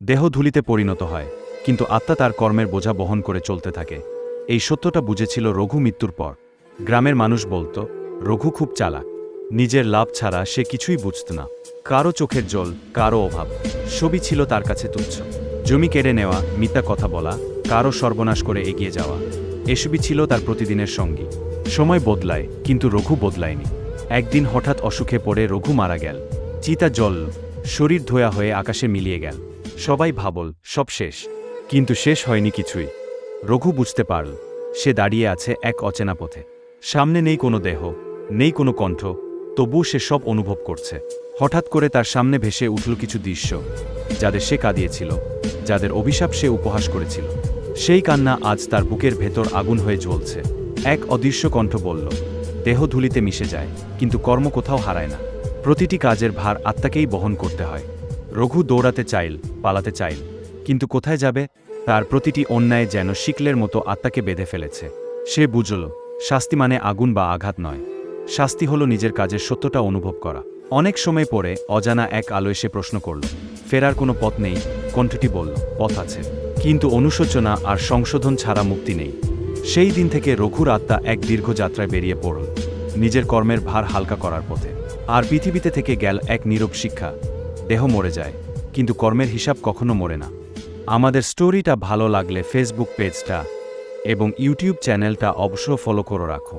দেহ ধূলিতে পরিণত হয়, কিন্তু আত্মা তার কর্মের বোঝা বহন করে চলতে থাকে। এই সত্যটা বুঝেছিল রঘু মৃত্যুর পর। গ্রামের মানুষ বলত, রঘু খুব চালাক, নিজের লাভ ছাড়া সে কিছুই বুঝত না। কারো চোখের জল, কারো অভাব, সবই ছিল তার কাছে তুচ্ছ। জমি কেড়ে নেওয়া, মিথ্যা কথা বলা, কারো সর্বনাশ করে এগিয়ে যাওয়া, এসবই ছিল তার প্রতিদিনের সঙ্গী। সময় বদলায়, কিন্তু রঘু বদলায়নি। একদিন হঠাৎ অসুখে পড়ে রঘু মারা গেল। চিতা জ্বলল, শরীর ধোয়া হয়ে আকাশে মিলিয়ে গেল। সবাই ভাবল সব শেষ, কিন্তু শেষ হয়নি কিছুই। রঘু বুঝতে পারল, সে দাঁড়িয়ে আছে এক অচেনা পথে। সামনে নেই কোনো দেহ, নেই কোনো কণ্ঠ, তবু সে সব অনুভব করছে। হঠাৎ করে তার সামনে ভেসে উঠল কিছু দৃশ্য, যাদের সে কাঁদিয়েছিল, যাদের অভিশাপ সে উপহাস করেছিল। সেই কান্না আজ তার বুকের ভেতর আগুন হয়ে জ্বলছে। এক অদৃশ্য কণ্ঠ বলল, দেহ ধূলিতে মিশে যায়, কিন্তু কর্ম কোথাও হারায় না। প্রতিটি কাজের ভার আত্মাকেই বহন করতে হয়। রঘু দৌড়াতে চাইল, পালাতে চাইল, কিন্তু কোথায় যাবে? তার প্রতিটি অন্যায় যেন শিকলের মতো আত্মাকে বেঁধে ফেলেছে। সে বুঝল, শাস্তি মানে আগুন বা আঘাত নয়, শাস্তি হলো নিজের কাজের সত্যটা অনুভব করা। অনেক সময় পরে অজানা এক আলো এসে প্রশ্ন করল, ফেরার কোনো পথ নেই? কণ্ঠটি বলল, পথ আছে, কিন্তু অনুশোচনা আর সংশোধন ছাড়া মুক্তি নেই। সেই দিন থেকে রঘুর আত্মা এক দীর্ঘ যাত্রায় বেরিয়ে পড়ল, নিজের কর্মের ভার হালকা করার পথে। আর পৃথিবীতে থেকে গেল এক নীরব শিক্ষা, দেহ মরে যায়, কিন্তু কর্মের হিসাব কখনো মরে না। আমাদের স্টোরিটা ভালো লাগলে ফেসবুক পেজটা এবং ইউটিউব চ্যানেলটা অবশ্যই ফলো করে রাখো।